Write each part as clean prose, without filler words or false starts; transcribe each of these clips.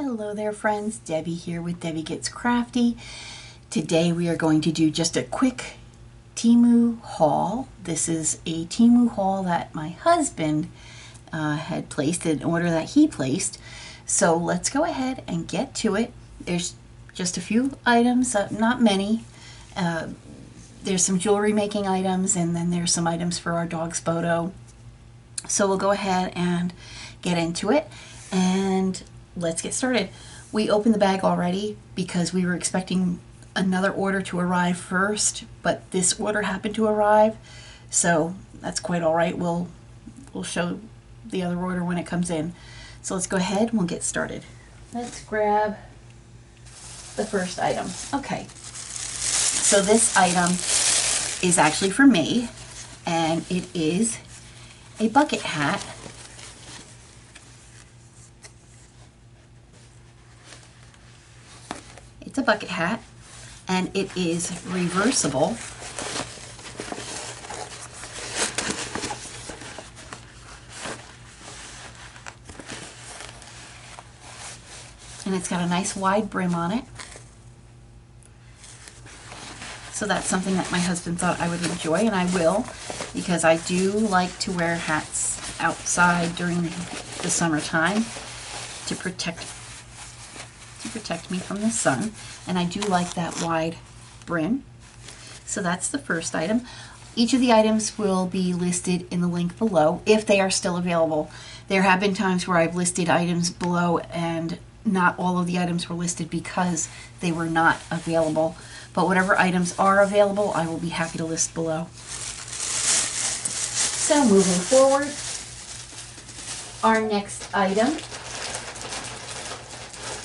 Hello there friends, Debbie here with Debbie Gets Crafty. Today we are going to do just a quick TEMU haul. This is a TEMU haul that my husband had placed, an order that he placed. So let's go ahead and get to it. There's just a few items, not many. There's some jewelry making items, and then there's some items for our dog's photo. So we'll go ahead and get into it, and let's get started. We opened the bag already because we were expecting another order to arrive first, but this order happened to arrive, so that's quite all right. We'll show the other order when it comes in. So let's go ahead and we'll get started. Let's grab the first item. Okay, so this item is actually for me, and it is a bucket hat. It's a bucket hat, and it is reversible. And it's got a nice wide brim on it. So that's something that my husband thought I would enjoy, and I will, because I do like to wear hats outside during the summertime to protect me from the sun, and I do like that wide brim. So that's the first item. Each of the items will be listed in the link below if they are still available. There have been times where I've listed items below and not all of the items were listed because they were not available, but whatever items are available I will be happy to list below. So moving forward, our next item,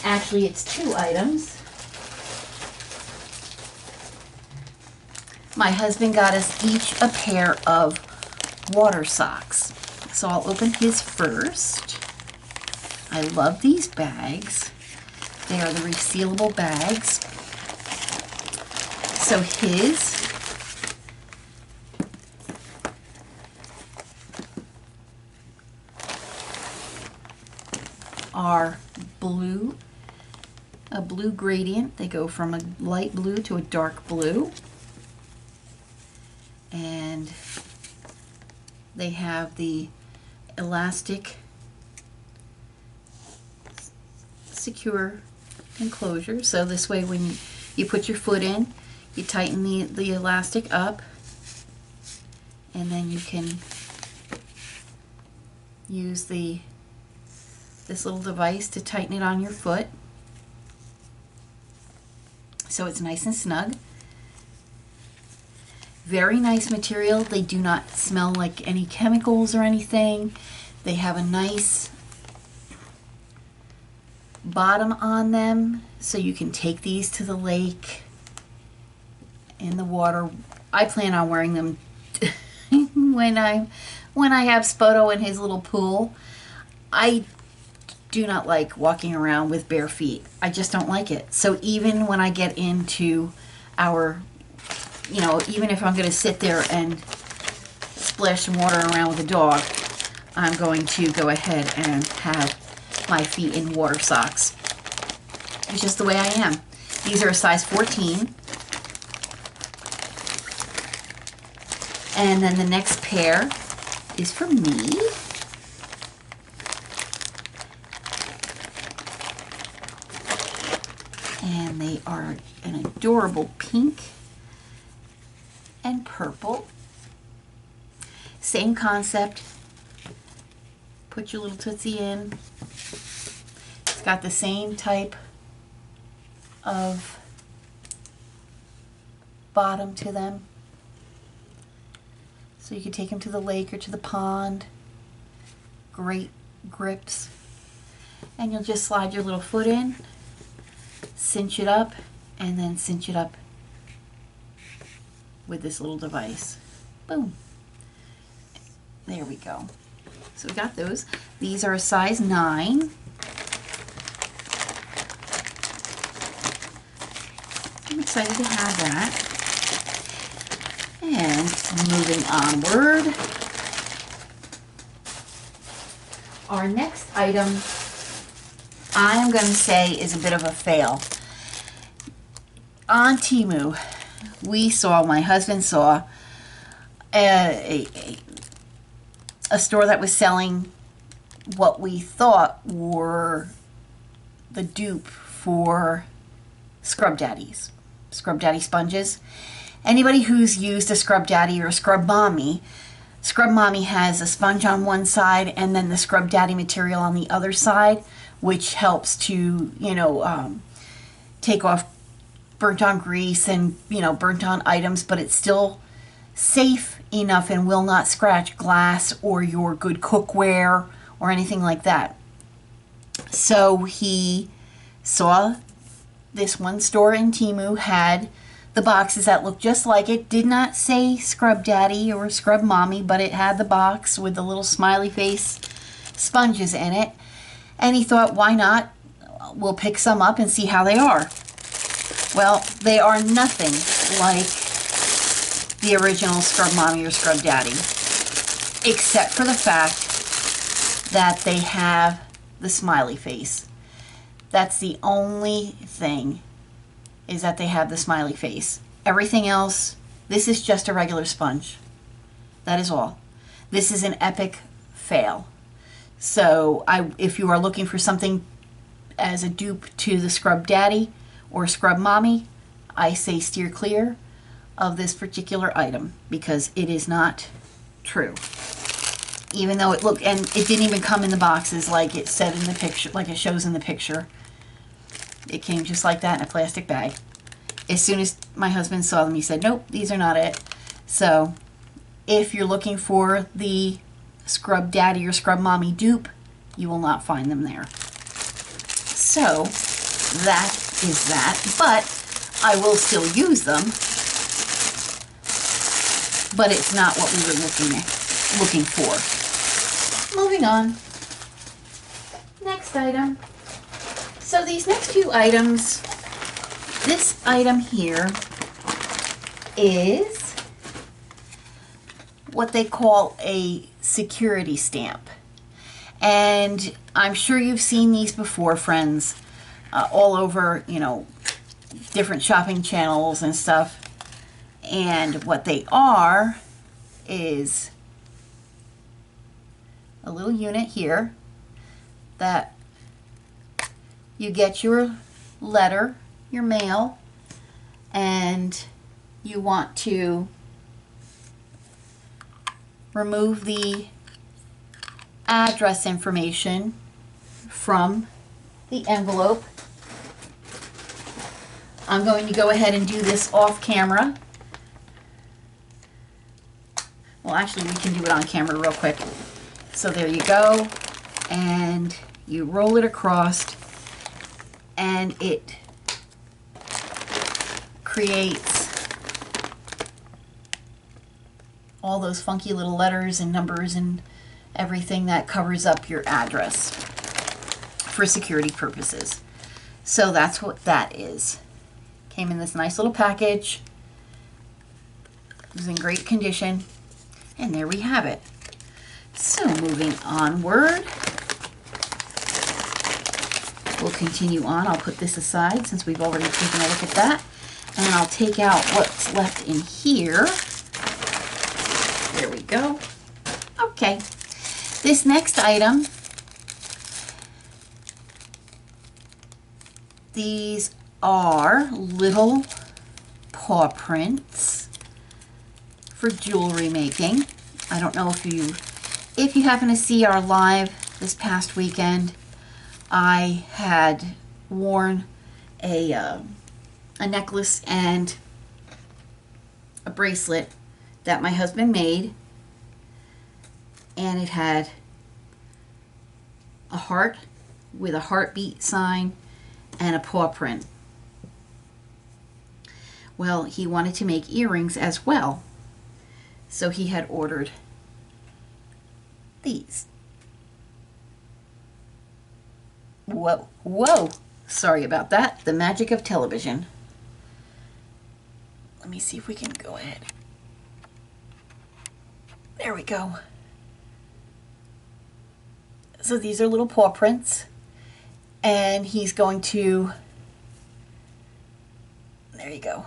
actually it's two items. My husband got us each a pair of water socks. So I'll open his first. I love these bags. They are the resealable bags. So his are blue. A blue gradient. They go from a light blue to a dark blue, and they have the elastic secure enclosure, so this way when you put your foot in, you tighten the elastic up, and then you can use this little device to tighten it on your foot. So it's nice and snug. Very nice material. They do not smell like any chemicals or anything. They have a nice bottom on them, so you can take these to the lake in the water. I plan on wearing them when I have Spoto in his little pool. I do not like walking around with bare feet. I just don't like it. So even when I get into our, even if I'm going to sit there and splash some water around with the dog, I'm going to go ahead and have my feet in water socks. It's just the way I am. These are a size 14. And then the next pair is for me. And they are an adorable pink and purple. Same concept. Put your little tootsie in. It's got the same type of bottom to them. So you can take them to the lake or to the pond. Great grips. And you'll just slide your little foot in, cinch it up, and then cinch it up with this little device. Boom. There we go. So we got those. These are a size 9. I'm excited to have that. And moving onward, our next item I am going to say is a bit of a fail. On TEMU, my husband saw a store that was selling what we thought were the dupe for Scrub Daddy sponges. Anybody who's used a Scrub Daddy or a Scrub Mommy has a sponge on one side and then the Scrub Daddy material on the other side, which helps to, take off burnt on grease and, burnt on items, but it's still safe enough and will not scratch glass or your good cookware or anything like that. So he saw this one store in TEMU had the boxes that looked just like it. Did not say Scrub Daddy or Scrub Mommy, but it had the box with the little smiley face sponges in it. And he thought, why not? We'll pick some up and see how they are. Well, they are nothing like the original Scrub Mommy or Scrub Daddy, except for the fact that they have the smiley face. That's the only thing, is that they have the smiley face. Everything else, this is just a regular sponge. That is all. This is an epic fail. So if you are looking for something as a dupe to the Scrub Daddy or Scrub Mommy, I say steer clear of this particular item because it is not true. Even though it looked, and it didn't even come in the boxes like it said in the picture, like it shows in the picture. It came just like that in a plastic bag. As soon as my husband saw them, he said, nope, these are not it. So if you're looking for the Scrub Daddy or Scrub Mommy dupe, you will not find them there. So that is that, but I will still use them, but it's not what we were looking for. Moving on. Next item. So these next few items, this item here is what they call a security stamp. And I'm sure you've seen these before, friends, all over, different shopping channels and stuff. And what they are is a little unit here that you get your letter, your mail, and you want to remove the address information from the envelope. I'm going to go ahead and do this off camera. Well, actually, we can do it on camera real quick. So there you go, and you roll it across, and it creates all those funky little letters and numbers and everything that covers up your address for security purposes. So that's what that is. Came in this nice little package. It was in great condition. And there we have it. So moving onward. We'll continue on. I'll put this aside since we've already taken a look at that. And I'll take out what's left in here. There we go. Okay. This next item, these are little paw prints for jewelry making. I don't know if you happen to see our live this past weekend. I had worn a necklace and a bracelet that my husband made, and it had a heart with a heartbeat sign and a paw print. Well, he wanted to make earrings as well, so he had ordered these. Whoa, sorry about that. The magic of television. Let me see if we can go ahead. There we go. So these are little paw prints, And he's going to, there you go,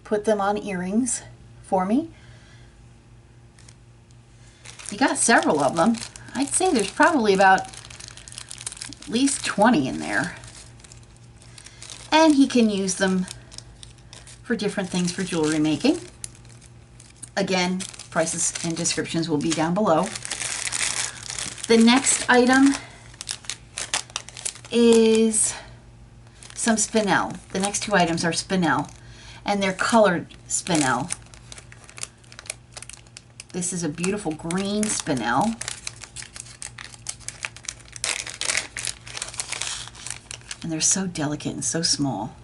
put them on earrings for me. He got several of them. I'd say there's probably about at least 20 in there. And he can use them for different things for jewelry making. Again, prices and descriptions will be down below. The next item is some spinel. The next two items are spinel, and they're colored spinel. This is a beautiful green spinel. And they're so delicate and so small.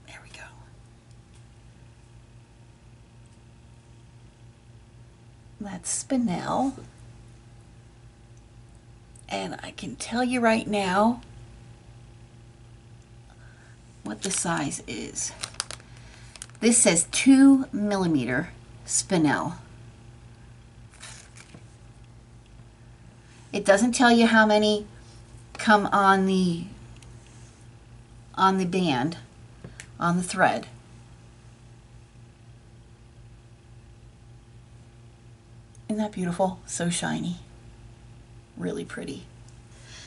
There we go. That's spinel. And I can tell you right now what the size is. This says 2mm spinel. It doesn't tell you how many come on the band, on the thread. Isn't that beautiful? So shiny. Really pretty.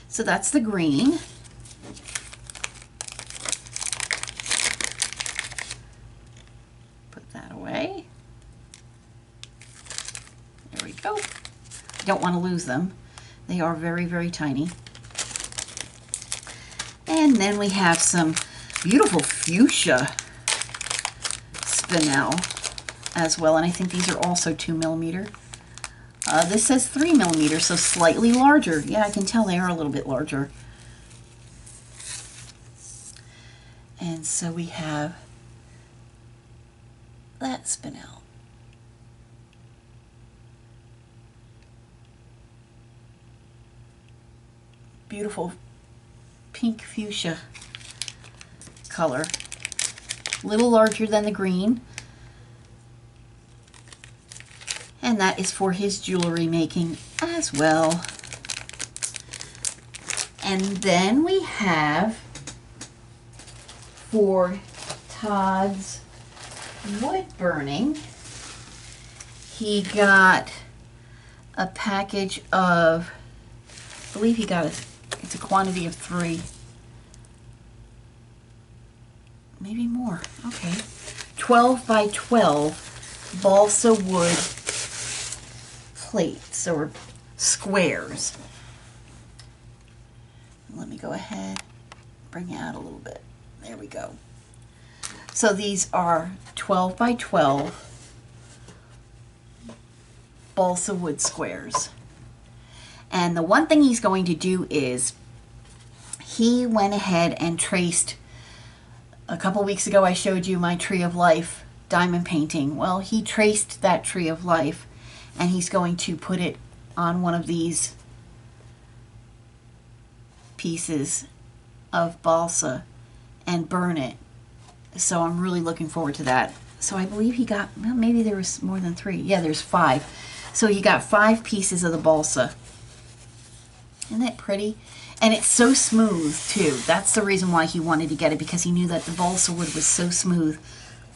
So that's the green. Put that away. There we go. I don't want to lose them. They are very, very tiny. And then we have some beautiful fuchsia spinel as well. And I think these are also 2mm. This says 3mm, so slightly larger. Yeah, I can tell they are a little bit larger. And so we have that spinel. Beautiful pink fuchsia color. A little larger than the green. And that is for his jewelry making as well. And then we have for Todd's wood burning, he got a package of, I believe he got it's a quantity of 3. Maybe more. Okay. 12 by 12 balsa wood plates or squares. Let me go ahead, bring it out a little bit. There we go. So these are 12 by 12 balsa wood squares. And the one thing he's going to do is he went ahead and traced, a couple weeks ago I showed you my Tree of Life diamond painting. Well, he traced that Tree of Life and he's going to put it on one of these pieces of balsa and burn it. So I'm really looking forward to that. So I believe he got, well, maybe there was more than 3. Yeah, there's 5. So he got 5 pieces of the balsa. Isn't that pretty? And it's so smooth too. That's the reason why he wanted to get it, because he knew that the balsa wood was so smooth.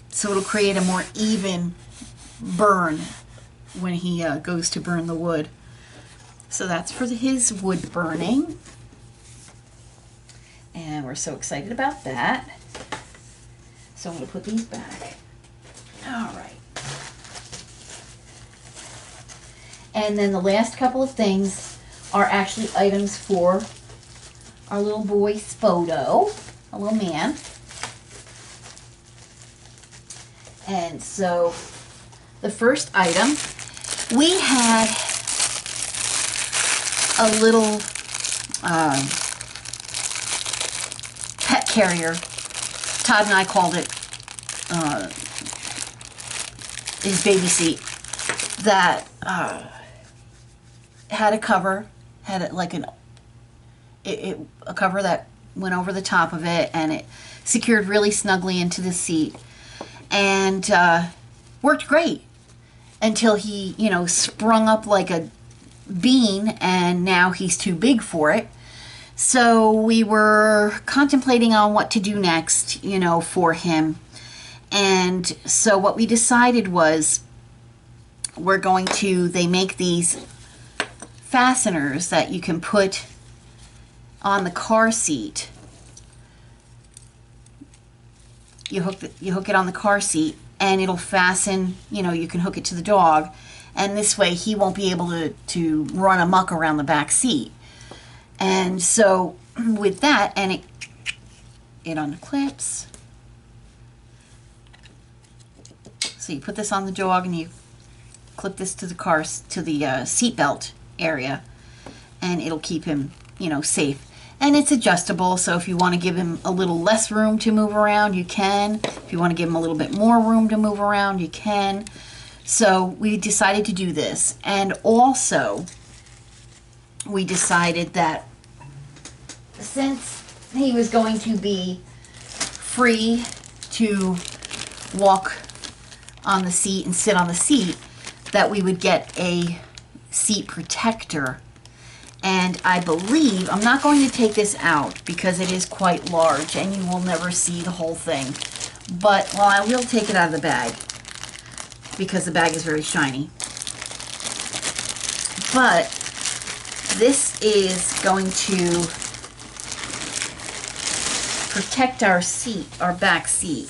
So it'll create a more even burn when he goes to burn the wood. So that's for his wood burning. And we're so excited about that. So I'm going to put these back. All right. And then the last couple of things are actually items for our little boy Spodo, a little man. And so the first item, we had a little pet carrier. Todd and I called it his baby seat, that had a cover, had it like a cover that went over the top of it, and it secured really snugly into the seat. and worked great until he, you know, sprung up like a bean, and now he's too big for it. So we were contemplating on what to do next, you know, for him. And so what we decided was they make these fasteners that you can put on the car seat. You hook it on the car seat, and it'll fasten, you know, you can hook it to the dog, and this way he won't be able to run amok around the back seat. And so with that, and it unclips. So you put this on the dog and you clip this to the car, to the seat belt area, and it'll keep him, you know, safe. And it's adjustable, so if you want to give him a little less room to move around, you can. If you want to give him a little bit more room to move around, you can. So we decided to do this. And also, we decided that since he was going to be free to walk on the seat and sit on the seat, that we would get a seat protector. And I believe, I'm not going to take this out because it is quite large and you will never see the whole thing. But, well, I will take it out of the bag because the bag is very shiny. But this is going to protect our seat, our back seat.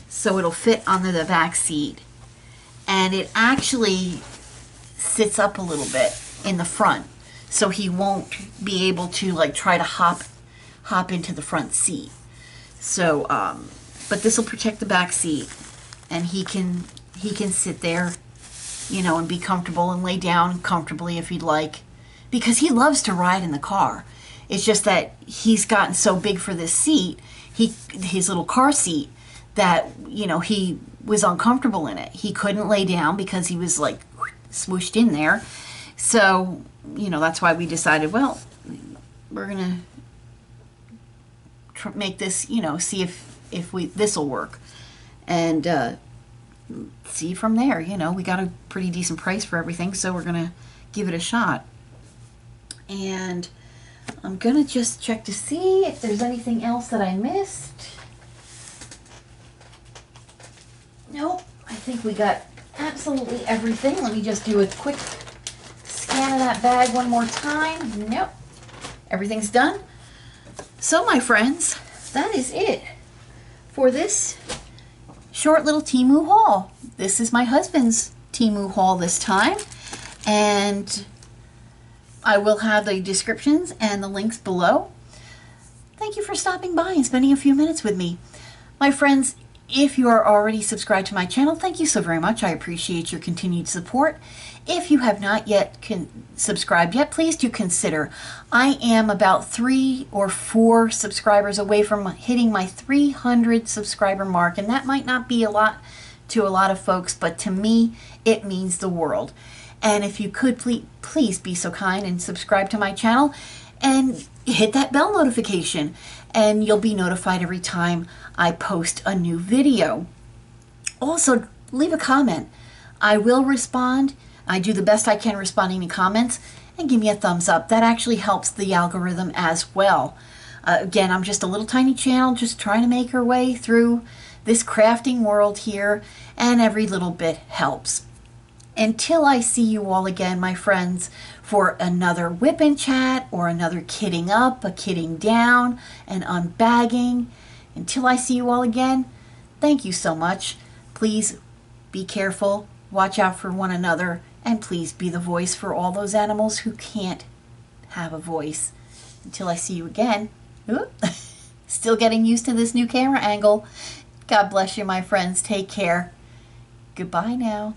So it'll fit under the back seat. And it actually sits up a little bit in the front, so he won't be able to like try to hop into the front seat. So but this will protect the back seat, and he can sit there, you know, and be comfortable and lay down comfortably if he'd like, because he loves to ride in the car. It's just that he's gotten so big for this seat, his little car seat, that, you know, he was uncomfortable in it. He couldn't lay down because he was like swooshed in there. So, you know, that's why we decided, well, we're gonna make this, you know, see if this will work, and see from there. You know, we got a pretty decent price for everything, so we're gonna give it a shot. And I'm gonna just check to see if there's anything else that I missed. Nope, I think we got absolutely everything. Let me just do a quick scan of that bag one more time. Nope, everything's done. So my friends, that is it for this short little TEMU haul. This is my husband's TEMU haul this time, and I will have the descriptions and the links below. Thank you for stopping by and spending a few minutes with me. My friends, if you are already subscribed to my channel, thank you so very much. I appreciate your continued support. If you have not yet subscribed yet, please do consider. I am about 3 or 4 subscribers away from hitting my 300 subscriber mark, and that might not be a lot to a lot of folks, but to me, it means the world. And if you could please be so kind and subscribe to my channel and hit that bell notification, and you'll be notified every time I post a new video. Also, leave a comment. I will respond. I do the best I can responding to comments, and give me a thumbs up. That actually helps the algorithm as well. Again, I'm just a little tiny channel just trying to make our way through this crafting world here, and every little bit helps. Until I see you all again, my friends, for another whip and chat or another kitting up, a kitting down, an unbagging. Until I see you all again, thank you so much. Please be careful, watch out for one another, and please be the voice for all those animals who can't have a voice. Until I see you again. Still getting used to this new camera angle. God bless you, my friends. Take care. Goodbye now.